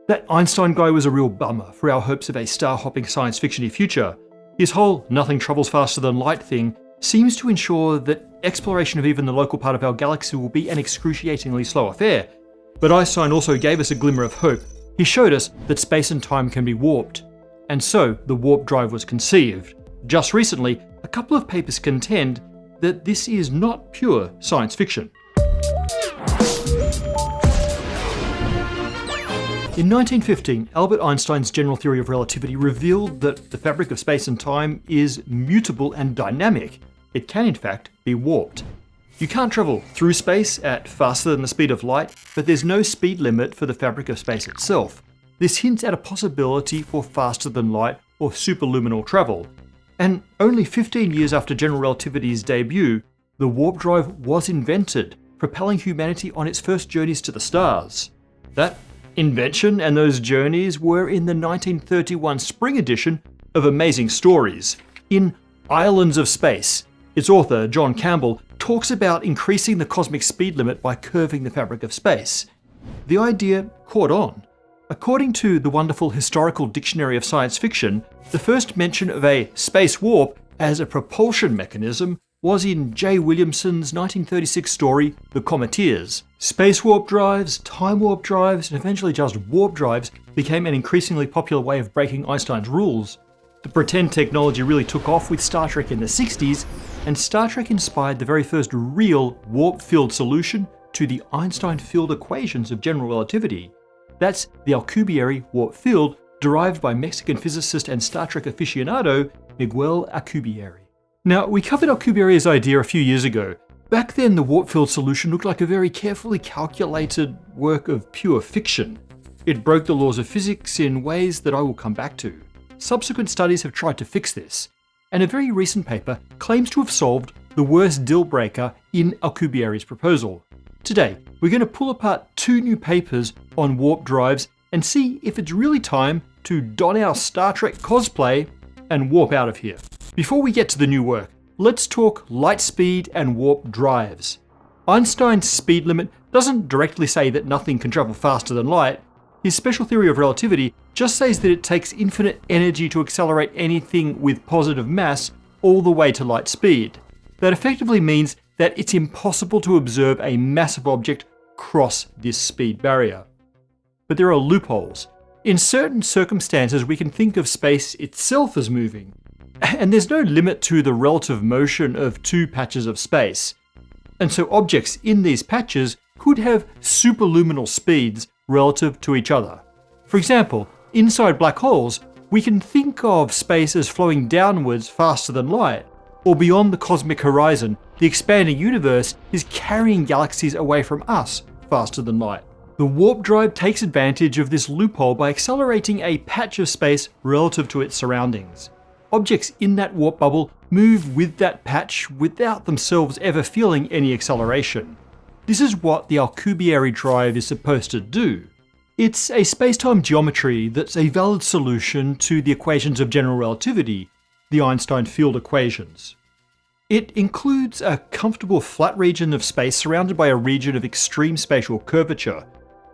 That Einstein guy was a real bummer for our hopes of a star-hopping science fiction-y future. His whole nothing travels faster than light thing seems to ensure that exploration of even the local part of our galaxy will be an excruciatingly slow affair. But Einstein also gave us a glimmer of hope. He showed us that space and time can be warped. And so the warp drive was conceived. Just recently, a couple of papers contend that this is not pure science fiction. In 1915, Albert Einstein's general theory of relativity revealed that the fabric of space and time is mutable and dynamic. It can, in fact, be warped. You can't travel through space at faster than the speed of light, but there's no speed limit for the fabric of space itself. This hints at a possibility for faster than light or superluminal travel. And only 15 years after general relativity's debut, the warp drive was invented, propelling humanity on its first journeys to the stars. That invention and those journeys were in the 1931 spring edition of Amazing Stories. In Islands of Space, its author, John Campbell, talks about increasing the cosmic speed limit by curving the fabric of space. The idea caught on. According to the wonderful Historical Dictionary of Science Fiction, the first mention of a space warp as a propulsion mechanism was in J. Williamson's 1936 story, The Cometeers. Space warp drives, time warp drives, and eventually just warp drives became an increasingly popular way of breaking Einstein's rules. The pretend technology really took off with Star Trek in the 60s, and Star Trek inspired the very first real warp field solution to the Einstein field equations of general relativity. That's the Alcubierre warp field, derived by Mexican physicist and Star Trek aficionado Miguel Alcubierre. Now, we covered Alcubierre's idea a few years ago. Back then, the warp field solution looked like a very carefully calculated work of pure fiction. It broke the laws of physics in ways that I will come back to. Subsequent studies have tried to fix this, and a very recent paper claims to have solved the worst deal breaker in Alcubierre's proposal. Today, we're going to pull apart two new papers on warp drives and see if it's really time to don our Star Trek cosplay and warp out of here. Before we get to the new work, let's talk light speed and warp drives. Einstein's speed limit doesn't directly say that nothing can travel faster than light. His special theory of relativity just says that it takes infinite energy to accelerate anything with positive mass all the way to light speed. That effectively means that it's impossible to observe a massive object cross this speed barrier. But there are loopholes. In certain circumstances, we can think of space itself as moving. And there's no limit to the relative motion of two patches of space. And so objects in these patches could have superluminal speeds relative to each other. For example, inside black holes, we can think of space as flowing downwards faster than light, or beyond the cosmic horizon, the expanding universe is carrying galaxies away from us faster than light. The warp drive takes advantage of this loophole by accelerating a patch of space relative to its surroundings. Objects in that warp bubble move with that patch without themselves ever feeling any acceleration. This is what the Alcubierre drive is supposed to do. It's a space-time geometry that's a valid solution to the equations of general relativity, the Einstein field equations. It includes a comfortable flat region of space surrounded by a region of extreme spatial curvature.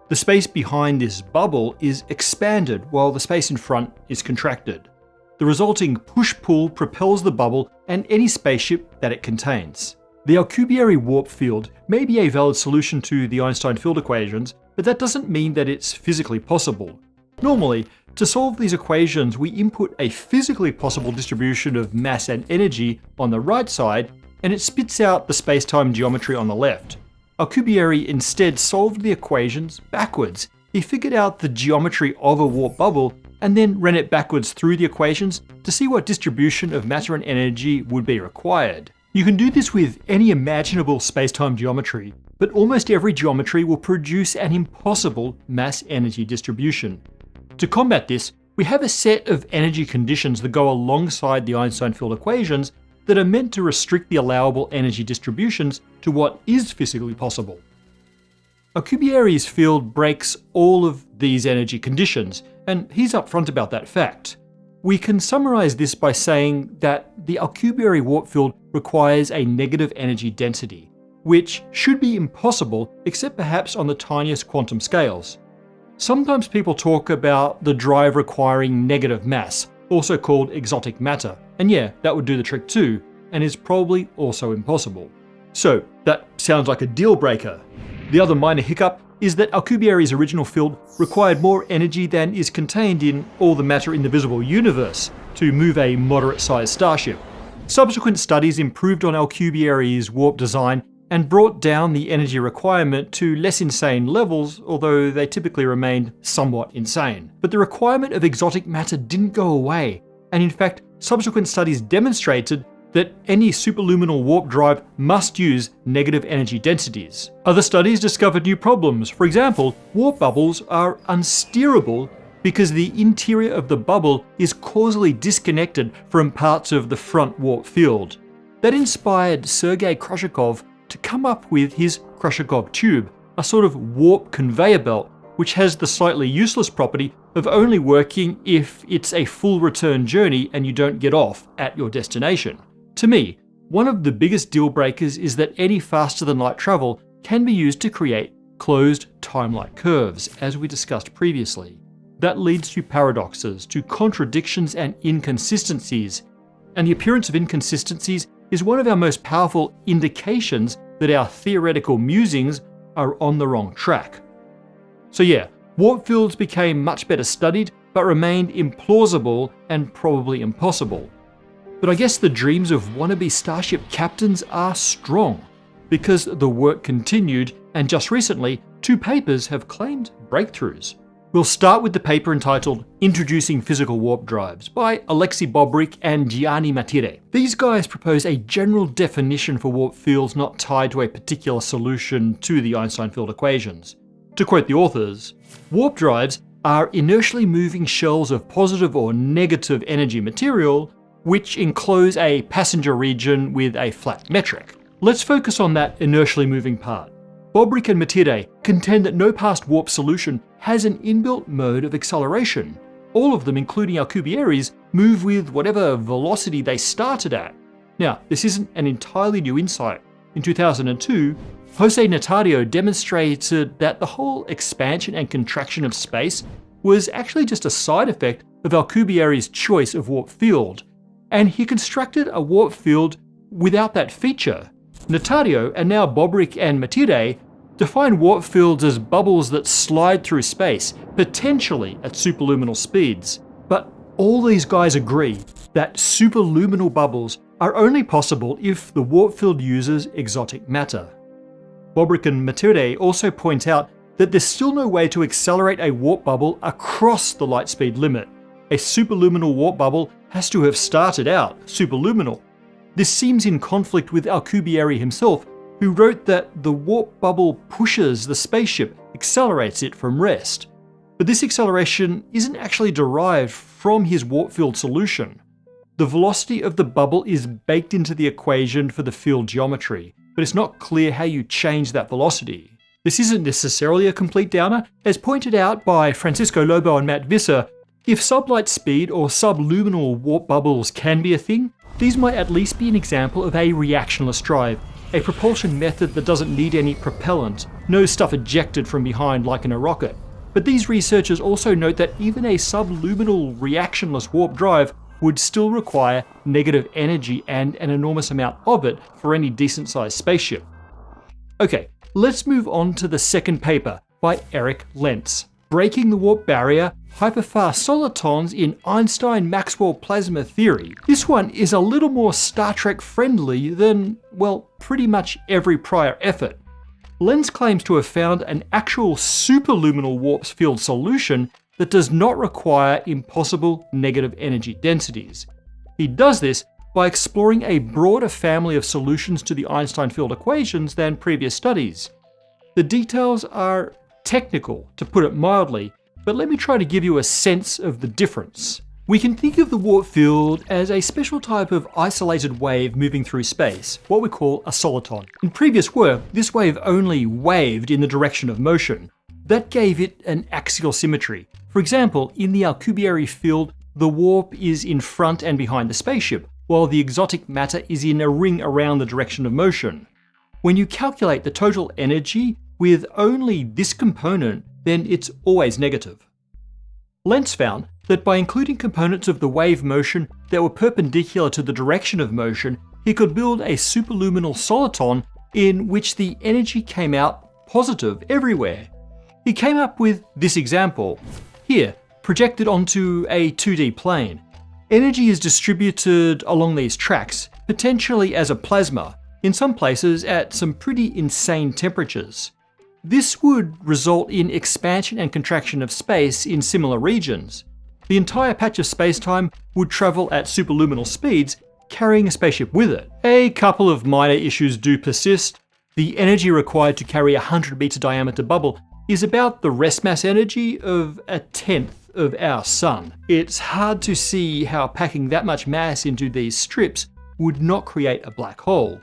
The space behind this bubble is expanded while the space in front is contracted. The resulting push-pull propels the bubble and any spaceship that it contains. The Alcubierre warp field may be a valid solution to the Einstein field equations, but that doesn't mean that it's physically possible. Normally, to solve these equations, we input a physically possible distribution of mass and energy on the right side, and it spits out the space-time geometry on the left. Alcubierre instead solved the equations backwards. He figured out the geometry of a warp bubble and then ran it backwards through the equations to see what distribution of matter and energy would be required. You can do this with any imaginable space-time geometry, but almost every geometry will produce an impossible mass-energy distribution. To combat this, we have a set of energy conditions that go alongside the Einstein field equations that are meant to restrict the allowable energy distributions to what is physically possible. Alcubierre's field breaks all of these energy conditions, and he's upfront about that fact. We can summarize this by saying that the Alcubierre warp field requires a negative energy density, which should be impossible except perhaps on the tiniest quantum scales. Sometimes people talk about the drive requiring negative mass, also called exotic matter, and yeah, that would do the trick too, and is probably also impossible. So, that sounds like a deal breaker. The other minor hiccup is that Alcubierre's original field required more energy than is contained in all the matter in the visible universe to move a moderate-sized starship. Subsequent studies improved on Alcubierre's warp design and brought down the energy requirement to less insane levels, although they typically remained somewhat insane. But the requirement of exotic matter didn't go away, and in fact, subsequent studies demonstrated that any superluminal warp drive must use negative energy densities. Other studies discovered new problems. For example, warp bubbles are unsteerable because the interior of the bubble is causally disconnected from parts of the front warp field. That inspired Sergei Krushikov to come up with his Krushikov tube, a sort of warp conveyor belt, which has the slightly useless property of only working if it's a full return journey and you don't get off at your destination. To me, one of the biggest deal breakers is that any faster than light travel can be used to create closed time-like curves, as we discussed previously. That leads to paradoxes, to contradictions and inconsistencies, and the appearance of inconsistencies is one of our most powerful indications that our theoretical musings are on the wrong track. So yeah, warp fields became much better studied, but remained implausible and probably impossible. But I guess the dreams of wannabe starship captains are strong, because the work continued, and just recently, 2 papers have claimed breakthroughs. We'll start with the paper entitled Introducing Physical Warp Drives by Alexei Bobrik and Gianni Matire. These guys propose a general definition for warp fields not tied to a particular solution to the Einstein field equations. To quote the authors, warp drives are inertially moving shells of positive or negative energy material which enclose a passenger region with a flat metric. Let's focus on that inertially moving part. Bobrik and Matire contend that no past warp solution has an inbuilt mode of acceleration. All of them, including Alcubierre's, move with whatever velocity they started at. Now, this isn't an entirely new insight. In 2002, Jose Notario demonstrated that the whole expansion and contraction of space was actually just a side effect of Alcubierre's choice of warp field, and he constructed a warp field without that feature. Notario, and now Bobrik and Matire, define warp fields as bubbles that slide through space, potentially at superluminal speeds. But all these guys agree that superluminal bubbles are only possible if the warp field uses exotic matter. Bobrik and Matire also point out that there's still no way to accelerate a warp bubble across the light speed limit. A superluminal warp bubble has to have started out superluminal. This seems in conflict with Alcubierre himself, who wrote that the warp bubble pushes the spaceship, accelerates it from rest. But this acceleration isn't actually derived from his warp field solution. The velocity of the bubble is baked into the equation for the field geometry, but it's not clear how you change that velocity. This isn't necessarily a complete downer. As pointed out by Francisco Lobo and Matt Visser, if sublight speed or subluminal warp bubbles can be a thing, these might at least be an example of a reactionless drive, a propulsion method that doesn't need any propellant, no stuff ejected from behind like in a rocket. But these researchers also note that even a subluminal reactionless warp drive would still require negative energy and an enormous amount of it for any decent-sized spaceship. Okay, let's move on to the second paper by Eric Lentz, Breaking the Warp Barrier, Hyperfast Solitons in Einstein-Maxwell Plasma Theory. This one is a little more Star Trek friendly than, well, pretty much every prior effort. Lentz claims to have found an actual superluminal warp field solution that does not require impossible negative energy densities. He does this by exploring a broader family of solutions to the Einstein field equations than previous studies. The details are technical, to put it mildly, but let me try to give you a sense of the difference. We can think of the warp field as a special type of isolated wave moving through space, what we call a soliton. In previous work, this wave only waved in the direction of motion. That gave it an axial symmetry. For example, in the Alcubierre field, the warp is in front and behind the spaceship, while the exotic matter is in a ring around the direction of motion. When you calculate the total energy with only this component, then it's always negative. Lentz found that by including components of the wave motion that were perpendicular to the direction of motion, he could build a superluminal soliton in which the energy came out positive everywhere. He came up with this example. Here, projected onto a 2D plane. Energy is distributed along these tracks, potentially as a plasma, in some places at some pretty insane temperatures. This would result in expansion and contraction of space in similar regions. The entire patch of space-time would travel at superluminal speeds, carrying a spaceship with it. A couple of minor issues do persist. The energy required to carry a 100-meter diameter bubble is about the rest mass energy of a tenth of our Sun. It's hard to see how packing that much mass into these strips would not create a black hole.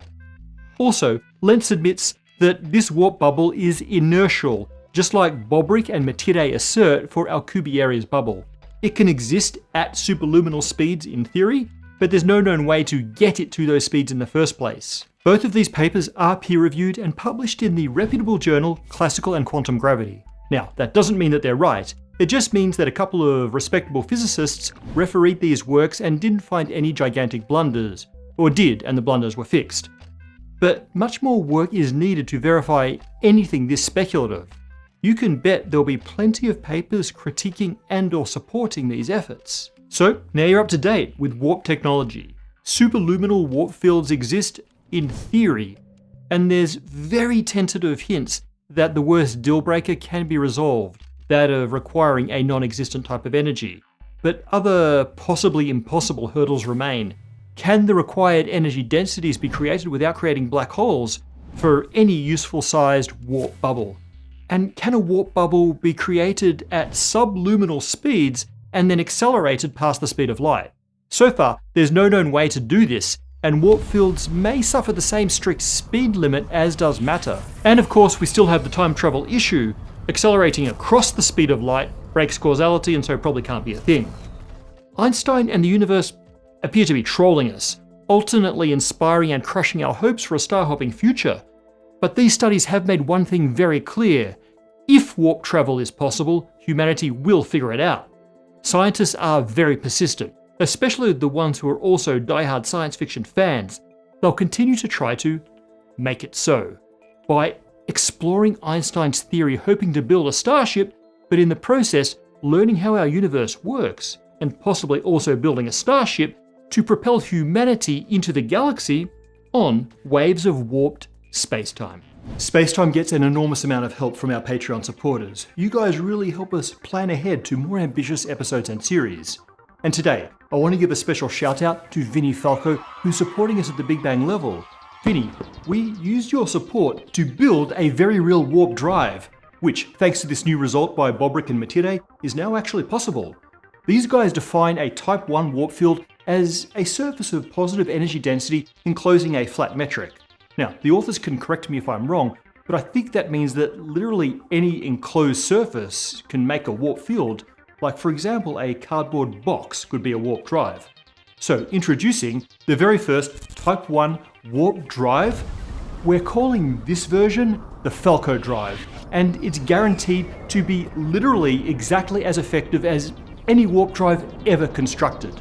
Also, Lentz admits that this warp bubble is inertial, just like Bobrick and Matilde assert for Alcubierre's bubble. It can exist at superluminal speeds in theory, but there's no known way to get it to those speeds in the first place. Both of these papers are peer-reviewed and published in the reputable journal Classical and Quantum Gravity. Now, that doesn't mean that they're right. It just means that a couple of respectable physicists refereed these works and didn't find any gigantic blunders. Or did, and the blunders were fixed. But much more work is needed to verify anything this speculative. You can bet there'll be plenty of papers critiquing and/or supporting these efforts. So, now you're up to date with warp technology. Superluminal warp fields exist in theory, and there's very tentative hints that the worst deal breaker can be resolved, that of requiring a non-existent type of energy. But other possibly impossible hurdles remain. Can the required energy densities be created without creating black holes for any useful sized warp bubble? And can a warp bubble be created at subluminal speeds and then accelerated past the speed of light? So far, there's no known way to do this, and warp fields may suffer the same strict speed limit as does matter. And of course, we still have the time travel issue. Accelerating across the speed of light breaks causality and so probably can't be a thing. Einstein and the universe appear to be trolling us, alternately inspiring and crushing our hopes for a star-hopping future. But these studies have made one thing very clear. If warp travel is possible, humanity will figure it out. Scientists are very persistent, especially the ones who are also die-hard science fiction fans. They'll continue to try to make it so, by exploring Einstein's theory, hoping to build a starship, but in the process learning how our universe works, and possibly also building a starship to propel humanity into the galaxy on waves of warped space-time. Space-time gets an enormous amount of help from our Patreon supporters. You guys really help us plan ahead to more ambitious episodes and series. And today, I want to give a special shout out to Vinny Falco, who's supporting us at the Big Bang level. Vinny, we used your support to build a very real warp drive, which, thanks to this new result by Bobrick and Matilde, is now actually possible. These guys define a type 1 warp field as a surface of positive energy density enclosing a flat metric. Now, the authors can correct me if I'm wrong, but I think that means that literally any enclosed surface can make a warp field, like for example a cardboard box could be a warp drive. So introducing the very first type 1 warp drive. We're calling this version the Falco drive, and it's guaranteed to be literally exactly as effective as any warp drive ever constructed.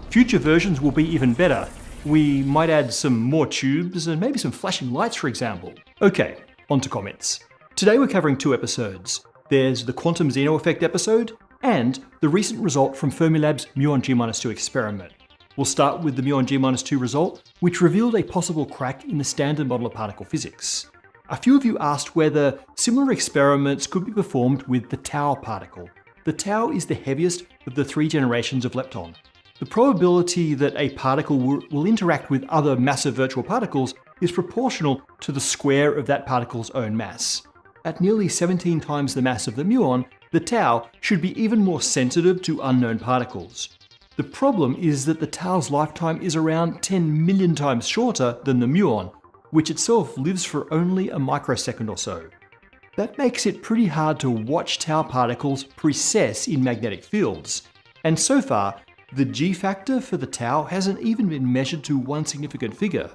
Future versions will be even better. We might add some more tubes and maybe some flashing lights, for example. Okay, on to comments. Today we're covering 2 episodes. There's the quantum Zeno effect episode and the recent result from Fermilab's muon G-2 experiment. We'll start with the muon G-2 result, which revealed a possible crack in the standard model of particle physics. A few of you asked whether similar experiments could be performed with the tau particle. The tau is the heaviest of the 3 generations of lepton. The probability that a particle will interact with other massive virtual particles is proportional to the square of that particle's own mass. At nearly 17 times the mass of the muon, the tau should be even more sensitive to unknown particles. The problem is that the tau's lifetime is around 10 million times shorter than the muon, which itself lives for only a microsecond or so. That makes it pretty hard to watch tau particles precess in magnetic fields. And so far, the G factor for the tau hasn't even been measured to one significant figure.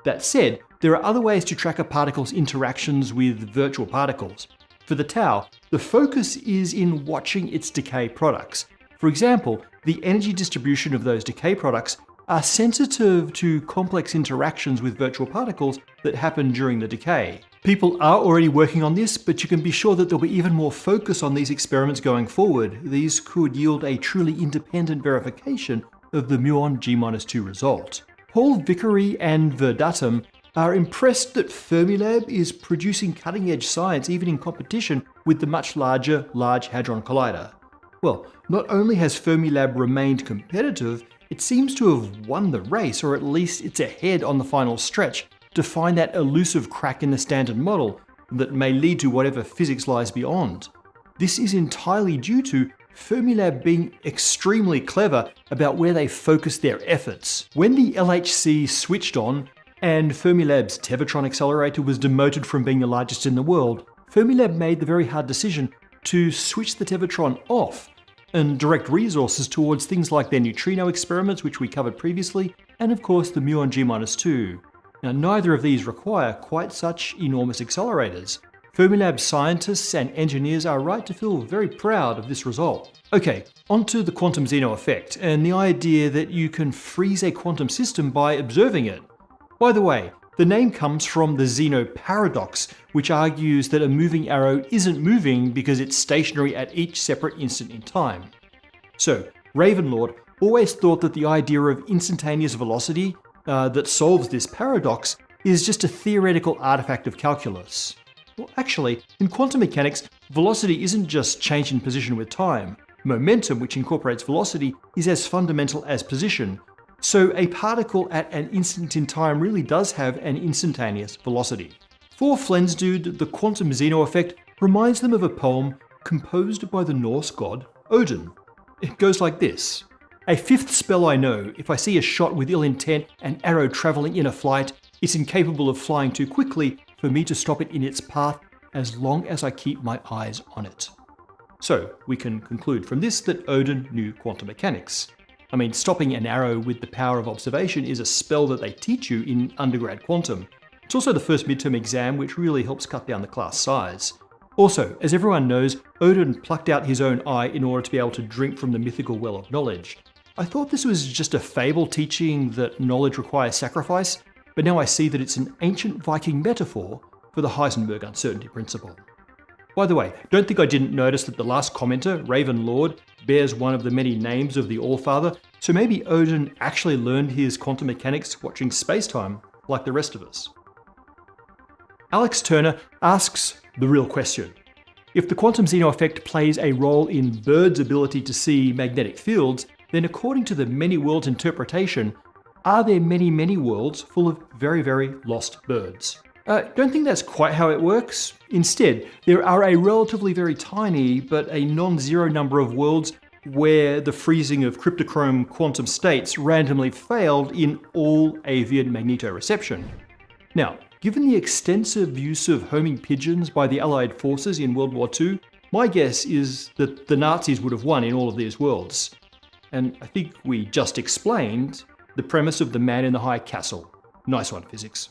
That said, there are other ways to track a particle's interactions with virtual particles. For the tau, the focus is in watching its decay products. For example, the energy distribution of those decay products are sensitive to complex interactions with virtual particles that happen during the decay. People are already working on this, but you can be sure that there'll be even more focus on these experiments going forward. These could yield a truly independent verification of the muon G-2 result. Paul Vickery and Verdatum are impressed that Fermilab is producing cutting-edge science even in competition with the much larger Large Hadron Collider. Well, not only has Fermilab remained competitive, it seems to have won the race, or at least it's ahead on the final stretch, to find that elusive crack in the standard model that may lead to whatever physics lies beyond. This is entirely due to Fermilab being extremely clever about where they focus their efforts. When the LHC switched on and Fermilab's Tevatron accelerator was demoted from being the largest in the world, Fermilab made the very hard decision to switch the Tevatron off and direct resources towards things like their neutrino experiments, which we covered previously, and of course the muon G-2. Now, neither of these require quite such enormous accelerators. Fermilab scientists and engineers are right to feel very proud of this result. Okay, onto the quantum Zeno effect and the idea that you can freeze a quantum system by observing it. By the way, the name comes from the Zeno paradox, which argues that a moving arrow isn't moving because it's stationary at each separate instant in time. So, Ravenlord always thought that the idea of instantaneous velocity that solves this paradox is just a theoretical artifact of calculus. Well, actually, in quantum mechanics, velocity isn't just change in position with time. Momentum, which incorporates velocity, is as fundamental as position. So a particle at an instant in time really does have an instantaneous velocity. For Flensdude, the quantum Zeno effect reminds them of a poem composed by the Norse god Odin. It goes like this. A fifth spell I know, if I see a shot with ill intent, an arrow travelling in a flight, it's incapable of flying too quickly for me to stop it in its path as long as I keep my eyes on it. So we can conclude from this that Odin knew quantum mechanics. I mean, stopping an arrow with the power of observation is a spell that they teach you in undergrad quantum. It's also the first midterm exam, which really helps cut down the class size. Also, as everyone knows, Odin plucked out his own eye in order to be able to drink from the mythical well of knowledge. I thought this was just a fable teaching that knowledge requires sacrifice, but now I see that it's an ancient Viking metaphor for the Heisenberg uncertainty principle. By the way, don't think I didn't notice that the last commenter, Ravenlord, bears one of the many names of the Allfather, so maybe Odin actually learned his quantum mechanics watching space-time like the rest of us. Alex Turner asks the real question. If the quantum Zeno effect plays a role in birds' ability to see magnetic fields, then according to the many worlds interpretation, are there many, many worlds full of very, very lost birds? Don't think that's quite how it works. Instead, there are a relatively very tiny but a non-zero number of worlds where the freezing of cryptochrome quantum states randomly failed in all avian magnetoreception. Now, given the extensive use of homing pigeons by the Allied forces in World War II, my guess is that the Nazis would have won in all of these worlds. And I think we just explained the premise of the man in the high castle. Nice one, physics.